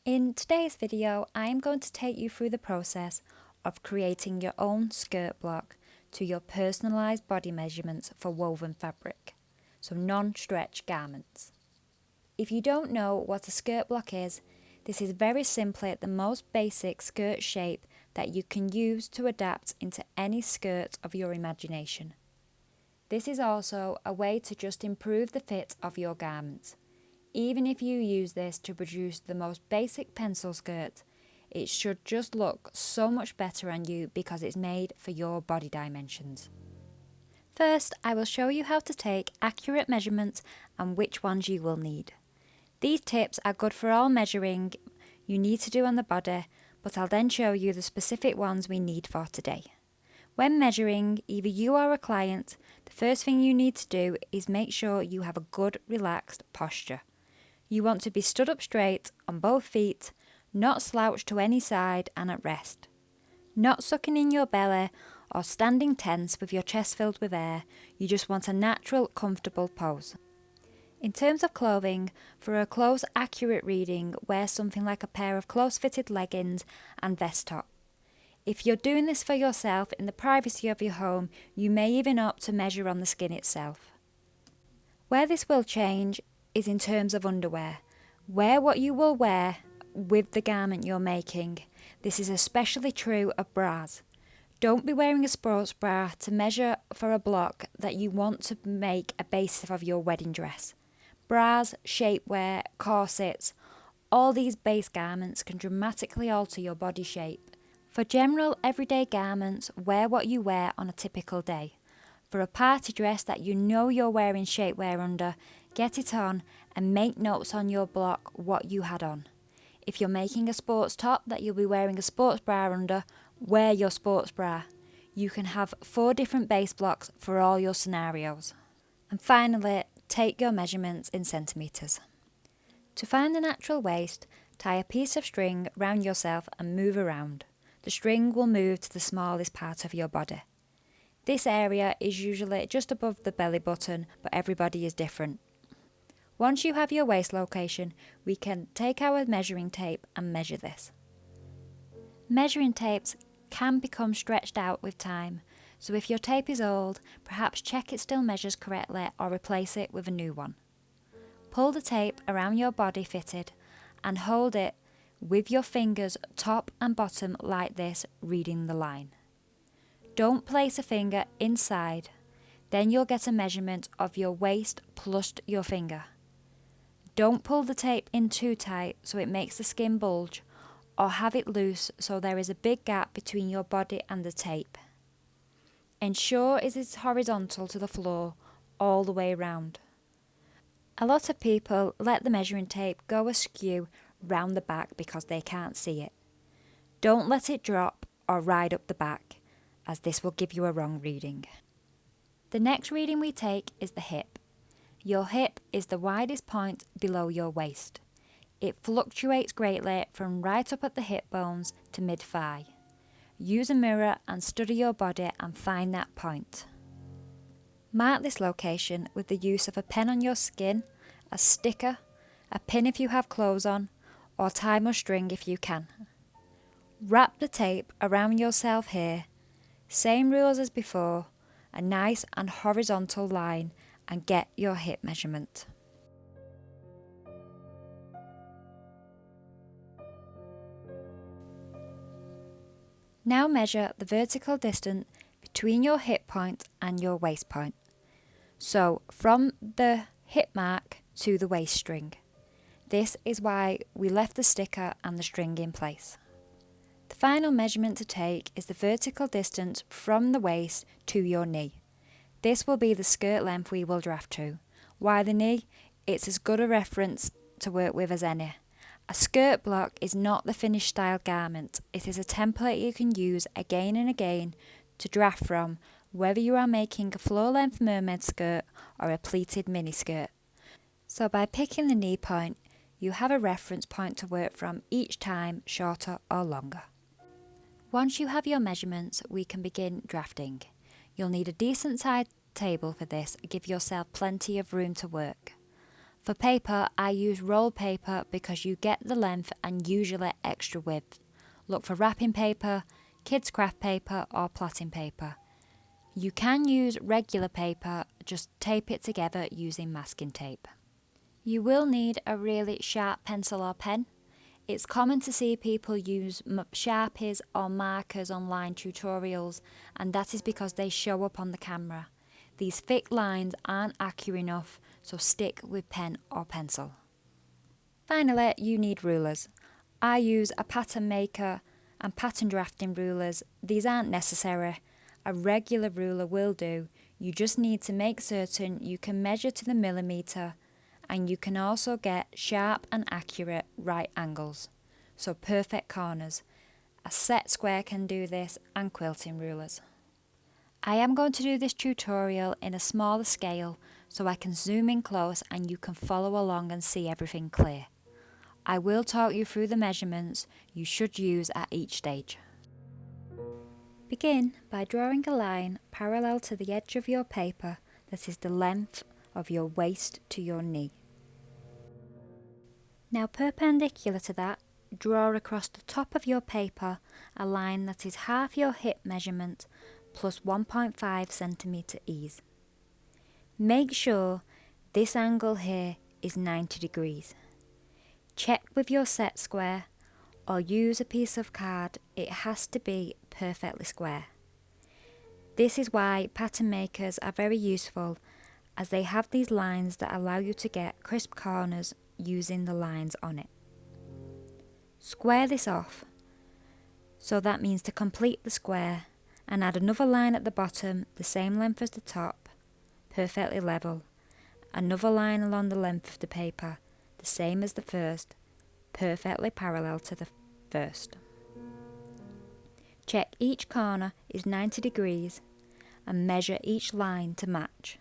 In today's video, I am going to take you through the process of creating your own skirt block to your personalised body measurements for woven fabric, so non-stretch garments. If you don't know what a skirt block is, this is very simply the most basic skirt shape that you can use to adapt into any skirt of your imagination. This is also a way to just improve the fit of your garment. Even if you use this to produce the most basic pencil skirt, it should just look so much better on you because it's made for your body dimensions. First, I will show you how to take accurate measurements and which ones you will need. These tips are good for all measuring you need to do on the body, but I'll then show you the specific ones we need for today. When measuring, either you or a client, the first thing you need to do is make sure you have a good, relaxed posture. You want to be stood up straight on both feet, not slouched to any side and at rest. Not sucking in your belly or standing tense with your chest filled with air, you just want a natural, comfortable pose. In terms of clothing, for a close, accurate reading, wear something like a pair of close-fitted leggings and vest top. If you're doing this for yourself in the privacy of your home, you may even opt to measure on the skin itself. Where this will change is in terms of underwear. Wear what you will wear with the garment you're making. This is especially true of bras. Don't be wearing a sports bra to measure for a block that you want to make a basis of your wedding dress. Bras, shapewear, corsets, all these base garments can dramatically alter your body shape. For general everyday garments, wear what you wear on a typical day. For a party dress that you know you're wearing shapewear under, get it on and make notes on your block what you had on. If you're making a sports top that you'll be wearing a sports bra under, wear your sports bra. You can have 4 different base blocks for all your scenarios. And finally, take your measurements in centimetres. To find the natural waist, tie a piece of string round yourself and move around. The string will move to the smallest part of your body. This area is usually just above the belly button, but everybody is different. Once you have your waist location, we can take our measuring tape and measure this. Measuring tapes can become stretched out with time, so if your tape is old, perhaps check it still measures correctly or replace it with a new one. Pull the tape around your body fitted and hold it with your fingers top and bottom like this, reading the line. Don't place a finger inside, then you'll get a measurement of your waist plus your finger. Don't pull the tape in too tight so it makes the skin bulge, or have it loose so there is a big gap between your body and the tape. Ensure it is horizontal to the floor all the way round. A lot of people let the measuring tape go askew round the back because they can't see it. Don't let it drop or ride up the back, as this will give you a wrong reading. The next reading we take is the hip. Your hip is the widest point below your waist. It fluctuates greatly from right up at the hip bones to mid-thigh. Use a mirror and study your body and find that point. Mark this location with the use of a pen on your skin, a sticker, a pin if you have clothes on, or time or string if you can. Wrap the tape around yourself here. Same rules as before, a nice and horizontal line, and get your hip measurement. Now measure the vertical distance between your hip point and your waist point. So from the hip mark to the waist string. This is why we left the sticker and the string in place. The final measurement to take is the vertical distance from the waist to your knee. This will be the skirt length we will draft to. Why the knee? It's as good a reference to work with as any. A skirt block is not the finished style garment. It is a template you can use again and again to draft from, whether you are making a floor-length mermaid skirt or a pleated mini skirt. So by picking the knee point, you have a reference point to work from each time, shorter or longer. Once you have your measurements, we can begin drafting. You'll need a decent sized table for this, give yourself plenty of room to work. For paper, I use roll paper because you get the length and usually extra width. Look for wrapping paper, kids craft paper or plaiting paper. You can use regular paper, just tape it together using masking tape. You will need a really sharp pencil or pen. It's common to see people use Sharpies or markers on line tutorials, and that is because they show up on the camera. These thick lines aren't accurate enough, so stick with pen or pencil. Finally, you need rulers. I use a pattern maker and pattern drafting rulers. These aren't necessary. A regular ruler will do. You just need to make certain you can measure to the millimetre, and you can also get sharp and accurate right angles, so perfect corners. A set square can do this, and quilting rulers. I am going to do this tutorial in a smaller scale so I can zoom in close and you can follow along and see everything clear. I will talk you through the measurements you should use at each stage. Begin by drawing a line parallel to the edge of your paper that is the length of your waist to your knee. Now, perpendicular to that, draw across the top of your paper a line that is half your hip measurement plus 1.5 centimetre ease. Make sure this angle here is 90 degrees. Check with your set square or use a piece of card. It has to be perfectly square. This is why pattern makers are very useful, as they have these lines that allow you to get crisp corners using the lines on it. Square this off, so that means to complete the square, and add another line at the bottom the same length as the top, perfectly level, another line along the length of the paper the same as the first, perfectly parallel to the first. Check each corner is 90 degrees and measure each line to match.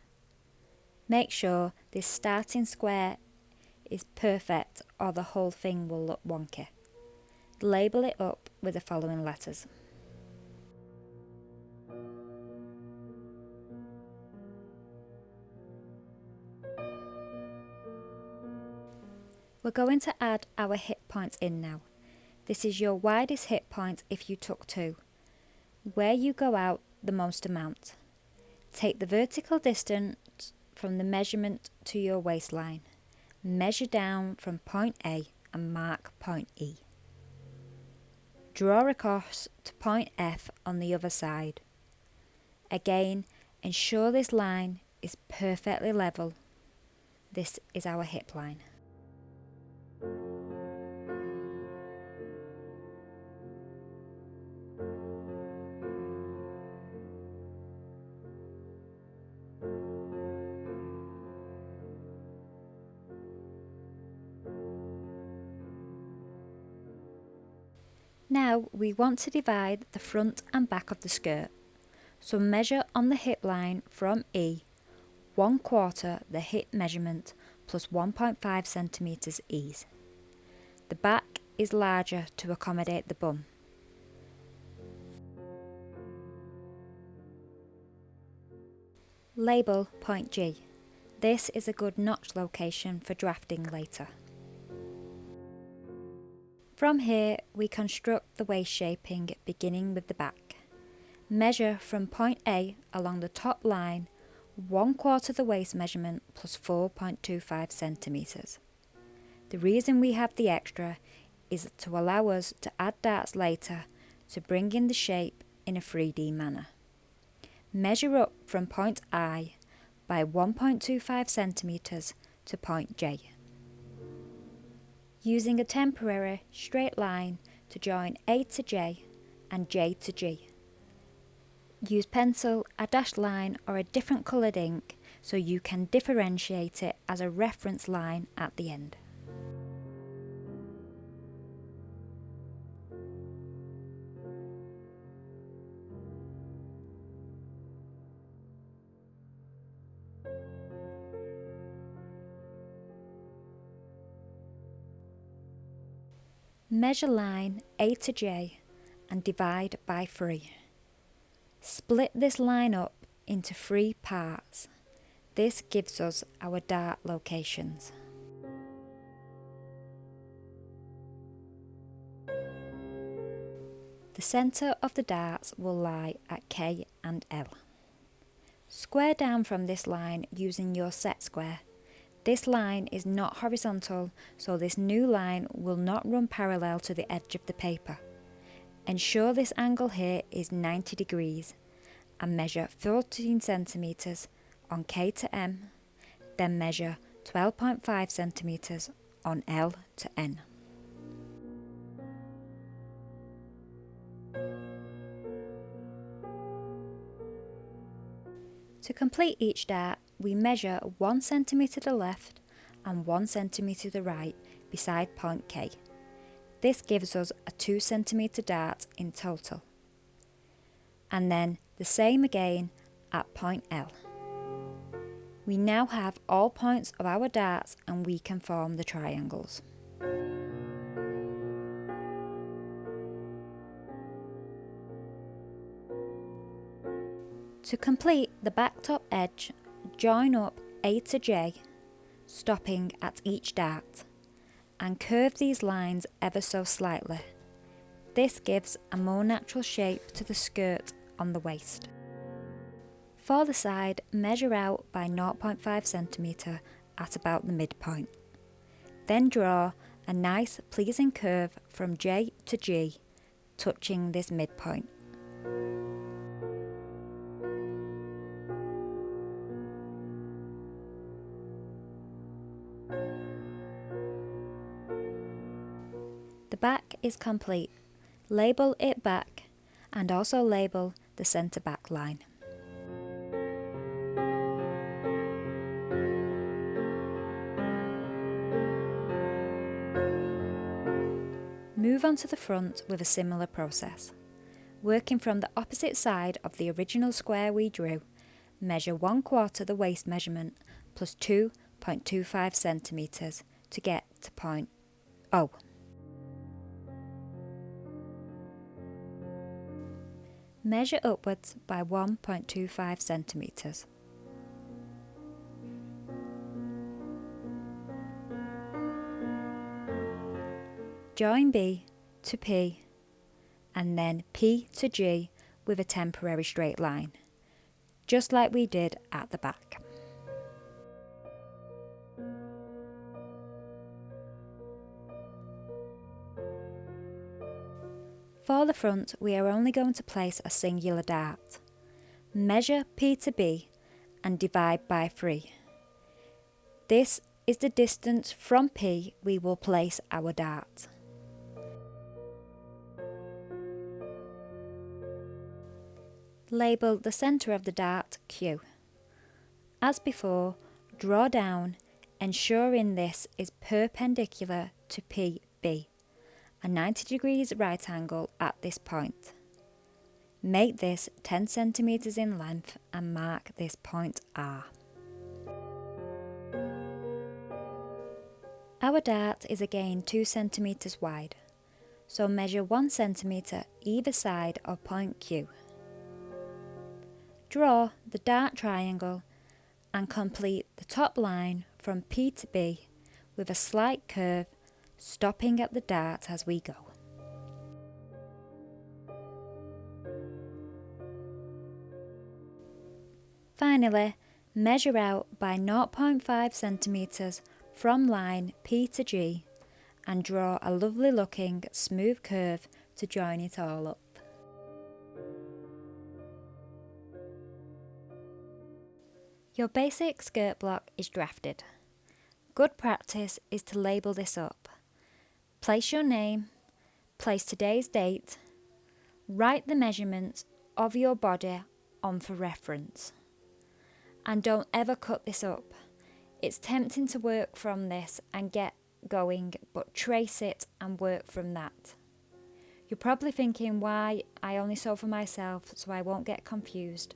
Make sure this starting square is perfect or the whole thing will look wonky. Label it up with the following letters. We're going to add our hip points in now. This is your widest hip point if you took 2, where you go out the most amount. Take the vertical distance from the measurement to your waistline. Measure down from point A and mark point E. Draw across to point F on the other side. Again, ensure this line is perfectly level. This is our hip line. Now we want to divide the front and back of the skirt, so measure on the hip line from E 1/4 the hip measurement plus 1.5 centimetres ease. The back is larger to accommodate the bum. Label point G. This is a good notch location for drafting later. From here, we construct the waist shaping beginning with the back. Measure from point A along the top line 1/4 the waist measurement plus 4.25 centimetres. The reason we have the extra is to allow us to add darts later to bring in the shape in a 3D manner. Measure up from point I by 1.25 centimetres to point J. Using a temporary straight line to join A to J and J to G. Use pencil, a dashed line or a different coloured ink so you can differentiate it as a reference line at the end. Measure line A to J and divide by 3. Split this line up into 3 parts. This gives us our dart locations. The centre of the darts will lie at K and L. Square down from this line using your set square. This line is not horizontal, so this new line will not run parallel to the edge of the paper. Ensure this angle here is 90 degrees and measure 14 centimetres on K to M, then measure 12.5 centimetres on L to N. To complete each dart, we measure 1 cm to the left and 1 cm to the right beside point K. This gives us a 2 cm dart in total. And then the same again at point L. We now have all points of our darts and we can form the triangles. To complete the back top edge, join up A to J, stopping at each dart, and curve these lines ever so slightly. This gives a more natural shape to the skirt on the waist. For the side, measure out by 0.5 cm at about the midpoint. Then draw a nice pleasing curve from J to G, touching this midpoint. The back is complete. Label it back and also label the centre back line. Move on to the front with a similar process. Working from the opposite side of the original square we drew, measure 1/4 the waist measurement plus 2.25 centimetres to get to point O. Measure upwards by 1.25 centimetres. Join B to P and then P to G with a temporary straight line, just like we did at the back. For the front, we are only going to place a singular dart. Measure P to B and divide by 3. This is the distance from P we will place our dart. Label the centre of the dart Q. As before, draw down, ensuring this is perpendicular to PB, a 90 degrees right angle at this point. Make this 10 centimetres in length and mark this point R. Our dart is again 2 centimetres wide, so measure 1 centimetre either side of point Q. Draw the dart triangle and complete the top line from P to B with a slight curve, stopping at the dart as we go. Finally, measure out by 0.5 centimetres from line P to G and draw a lovely looking smooth curve to join it all up. Your basic skirt block is drafted. Good practice is to label this up. Place your name, place today's date, write the measurements of your body on for reference. And don't ever cut this up. It's tempting to work from this and get going, but trace it and work from that. You're probably thinking why I only sew for myself so I won't get confused.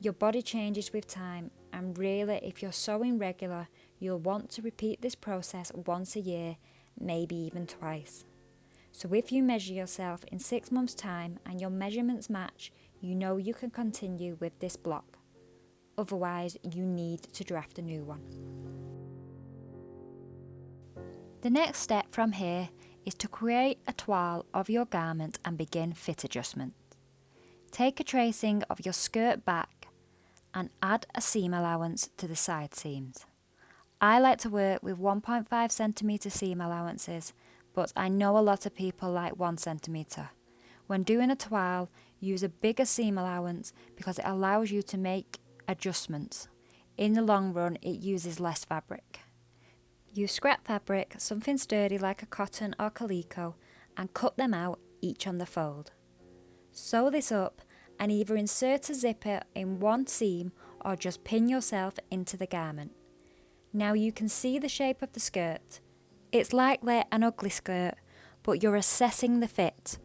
Your body changes with time, and really if you're sewing regular, you'll want to repeat this process once a year, maybe even twice. So if you measure yourself in 6 months' time and your measurements match, you know you can continue with this block. Otherwise, you need to draft a new one. The next step from here is to create a toile of your garment and begin fit adjustment. Take a tracing of your skirt back and add a seam allowance to the side seams. I like to work with 1.5 centimetre seam allowances, but I know a lot of people like 1 centimetre. When doing a toile, use a bigger seam allowance because it allows you to make adjustments. In the long run, it uses less fabric. Use scrap fabric, something sturdy like a cotton or calico, and cut them out each on the fold. Sew this up and either insert a zipper in one seam or just pin yourself into the garment. Now you can see the shape of the skirt. It's likely an ugly skirt, but you're assessing the fit.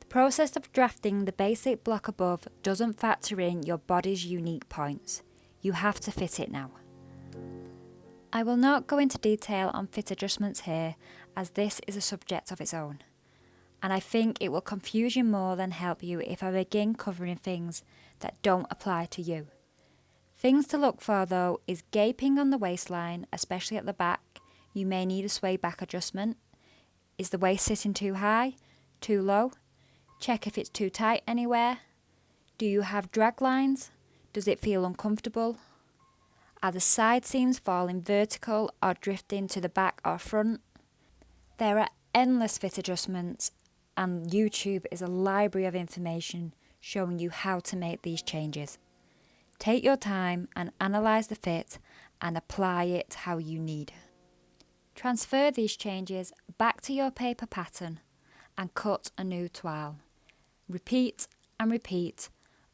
The process of drafting the basic block above doesn't factor in your body's unique points. You have to fit it now. I will not go into detail on fit adjustments here, as this is a subject of its own, and I think it will confuse you more than help you if I begin covering things that don't apply to you. Things to look for though is gaping on the waistline, especially at the back. You may need a sway back adjustment. Is the waist sitting too high, too low? Check if it's too tight anywhere. Do you have drag lines? Does it feel uncomfortable? Are the side seams falling vertical or drifting to the back or front? There are endless fit adjustments, and YouTube is a library of information showing you how to make these changes. Take your time and analyse the fit and apply it how you need. Transfer these changes back to your paper pattern and cut a new toile. Repeat and repeat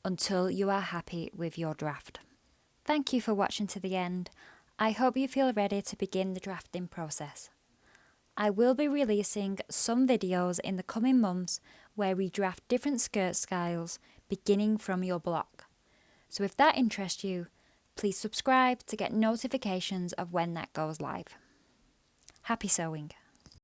until you are happy with your draft. Thank you for watching to the end. I hope you feel ready to begin the drafting process. I will be releasing some videos in the coming months where we draft different skirt styles beginning from your block. So if that interests you, please subscribe to get notifications of when that goes live. Happy sewing!